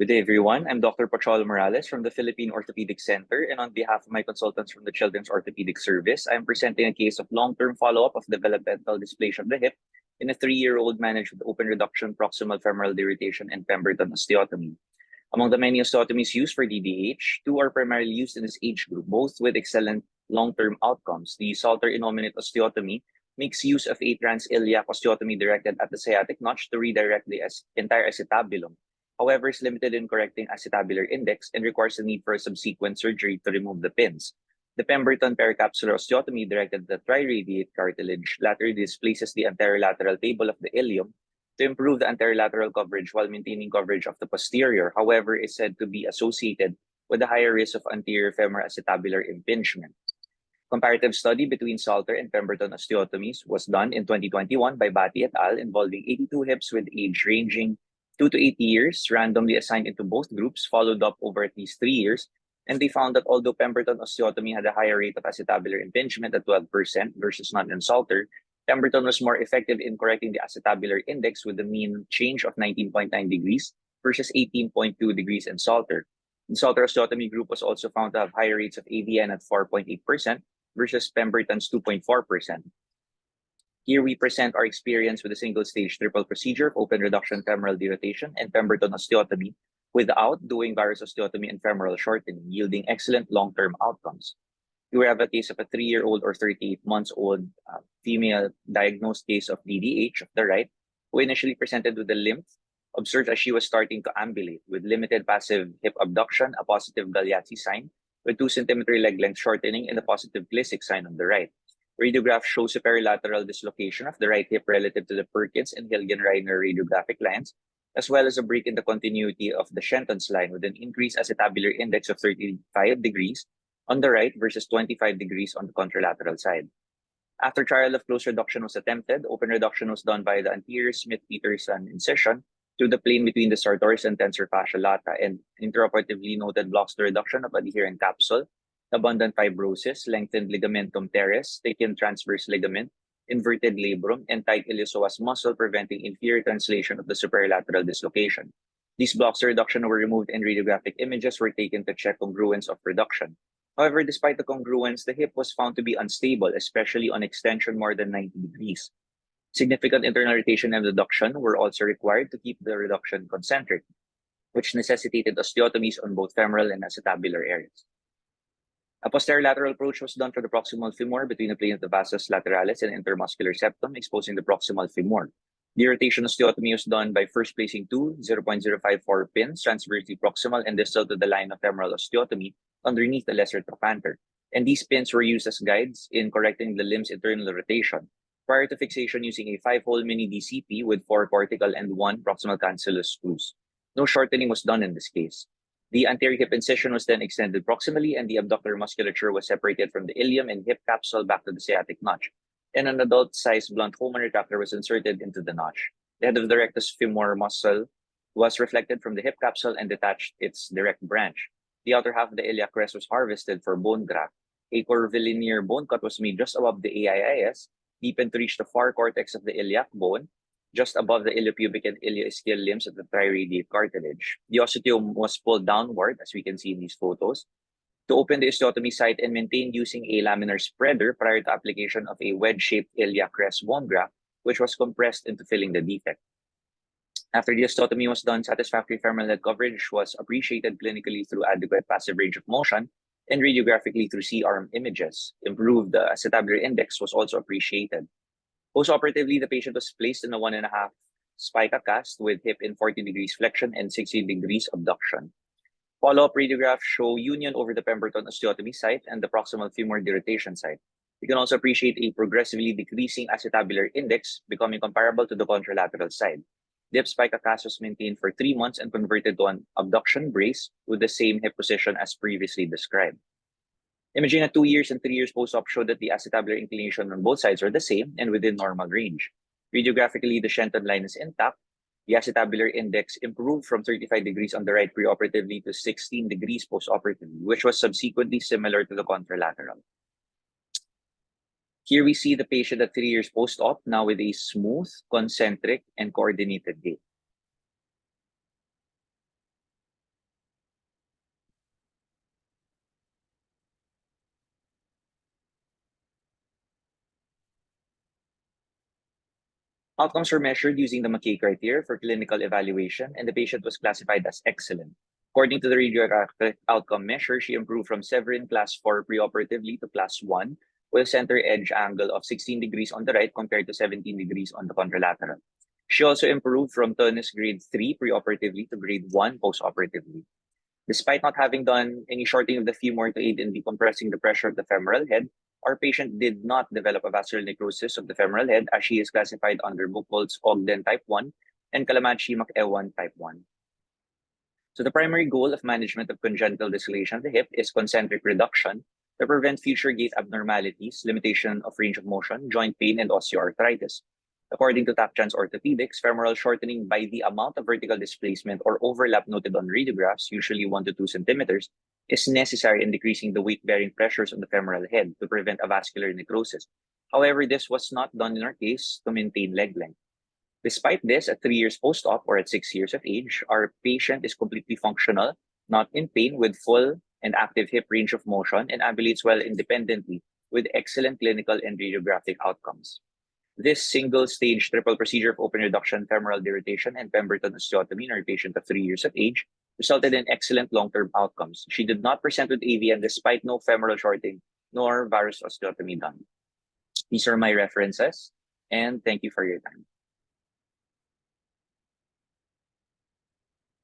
Good day, everyone. I'm Dr. Pocholo Morales from the Philippine Orthopedic Center, and on behalf of my consultants from the Children's Orthopedic Service, I'm presenting a case of long-term follow-up of developmental dysplasia of the hip in a 3-year-old managed with open reduction, proximal femoral derotation, and Pemberton osteotomy. Among the many osteotomies used for DDH, 2 are primarily used in this age group, both with excellent long-term outcomes. The Salter innominate osteotomy makes use of a trans-iliac osteotomy directed at the sciatic notch to redirect the entire acetabulum. However, is limited in correcting acetabular index and requires the need for a subsequent surgery to remove the pins. The Pemberton pericapsular osteotomy directed at the triradiate cartilage laterally displaces the anterolateral table of the ilium to improve the anterolateral coverage while maintaining coverage of the posterior. However, is said to be associated with a higher risk of anterior femoral acetabular impingement. Comparative study between Salter and Pemberton osteotomies was done in 2021 by Bati et al. Involving 82 hips with age ranging 2 to 8 years, randomly assigned into both groups, followed up over at least 3 years, and they found that although Pemberton osteotomy had a higher rate of acetabular impingement at 12% versus none in Salter, Pemberton was more effective in correcting the acetabular index with a mean change of 19.9 degrees versus 18.2 degrees in Salter. The Salter osteotomy group was also found to have higher rates of AVN at 4.8% versus Pemberton's 2.4%. Here we present our experience with a single-stage triple procedure of open reduction femoral derotation and Pemberton osteotomy without doing varus osteotomy and femoral shortening, yielding excellent long-term outcomes. Here we have a case of a 3-year-old or 38 months old female diagnosed case of DDH of the right, who initially presented with the lymph observed as she was starting to ambulate with limited passive hip abduction, a positive Galeazzi sign, with 2 centimeter leg length shortening and a positive Glisik sign on the right. Radiograph shows superlateral dislocation of the right hip relative to the Perkins and Hilgen-Reiner radiographic lines, as well as a break in the continuity of the Shenton's line with an increased acetabular index of 35 degrees on the right versus 25 degrees on the contralateral side. After trial of close reduction was attempted, open reduction was done by the anterior Smith-Peterson incision through the plane between the sartorius and tensor fascia lata, and intraoperatively noted blocks the reduction of adherent capsule, abundant fibrosis, lengthened ligamentum teres, thickened transverse ligament, inverted labrum, and tight iliopsoas muscle, preventing inferior translation of the superlateral dislocation. These blocks of reduction were removed and radiographic images were taken to check congruence of reduction. However, despite the congruence, the hip was found to be unstable, especially on extension more than 90 degrees. Significant internal rotation and abduction were also required to keep the reduction concentric, which necessitated osteotomies on both femoral and acetabular areas. A posterolateral approach was done for the proximal femur between the plane of the vastus lateralis and intermuscular septum, exposing the proximal femur. Derotation osteotomy was done by first placing 2 0.054 pins transversely proximal and distal to the line of femoral osteotomy underneath the lesser trochanter. And these pins were used as guides in correcting the limb's internal rotation, prior to fixation using a 5-hole mini DCP with 4 cortical and 1 proximal cancellous screws. No shortening was done in this case. The anterior hip incision was then extended proximally, and the abductor musculature was separated from the ilium and hip capsule back to the sciatic notch. And an adult-sized blunt Hohmann retractor was inserted into the notch. The head of the rectus femur muscle was reflected from the hip capsule and detached its direct branch. The outer half of the iliac crest was harvested for bone graft. A curvilinear bone cut was made just above the AIIS, deepened to reach the far cortex of the iliac bone, just above the iliopubic and ilioischial limbs of the triradiate cartilage. The osteotome was pulled downward, as we can see in these photos, to open the osteotomy site and maintained using a laminar spreader prior to application of a wedge-shaped iliac crest bone graft, which was compressed into filling the defect. After the osteotomy was done, satisfactory femoral head coverage was appreciated clinically through adequate passive range of motion and radiographically through C-arm images. Improved acetabular index was also appreciated. Postoperatively, the patient was placed in a 1.5 spica cast with hip in 40 degrees flexion and 60 degrees abduction. Follow-up radiographs show union over the Pemberton osteotomy site and the proximal femur derotation site. You can also appreciate a progressively decreasing acetabular index becoming comparable to the contralateral side. The hip spica cast was maintained for 3 months and converted to an abduction brace with the same hip position as previously described. Imaging at 2 years and 3 years post-op showed that the acetabular inclination on both sides are the same and within normal range. Radiographically, the Shenton line is intact. The acetabular index improved from 35 degrees on the right preoperatively to 16 degrees postoperatively, which was subsequently similar to the contralateral. Here we see the patient at 3 years post-op, now with a smooth, concentric, and coordinated gait. Outcomes were measured using the McKay criteria for clinical evaluation, and the patient was classified as excellent. According to the radiographic outcome measure, she improved from Severin class 4 preoperatively to class 1 with a center edge angle of 16 degrees on the right compared to 17 degrees on the contralateral. She also improved from tonus grade 3 preoperatively to grade 1 postoperatively. Despite not having done any shortening of the femur to aid in decompressing the pressure of the femoral head, our patient did not develop a vascular necrosis of the femoral head as she is classified under Buchholz Ogden type 1 and Kalamad-Shimak-Ewan type 1. So the primary goal of management of congenital dislocation of the hip is concentric reduction to prevent future gait abnormalities, limitation of range of motion, joint pain, and osteoarthritis. According to Tapchan's orthopedics, femoral shortening by the amount of vertical displacement or overlap noted on radiographs, usually 1 to 2 centimeters, is necessary in decreasing the weight-bearing pressures on the femoral head to prevent a vascular necrosis. However, this was not done in our case to maintain leg length. Despite this, at 3 years post-op or at 6 years of age, our patient is completely functional, not in pain, with full and active hip range of motion, and ambulates well independently with excellent clinical and radiographic outcomes. This single-stage triple procedure of open reduction, femoral derotation, and Pemberton osteotomy in our patient of 3 years of age resulted in excellent long-term outcomes. She did not present with AVN despite no femoral shortening nor varus osteotomy done. These are my references, and thank you for your time.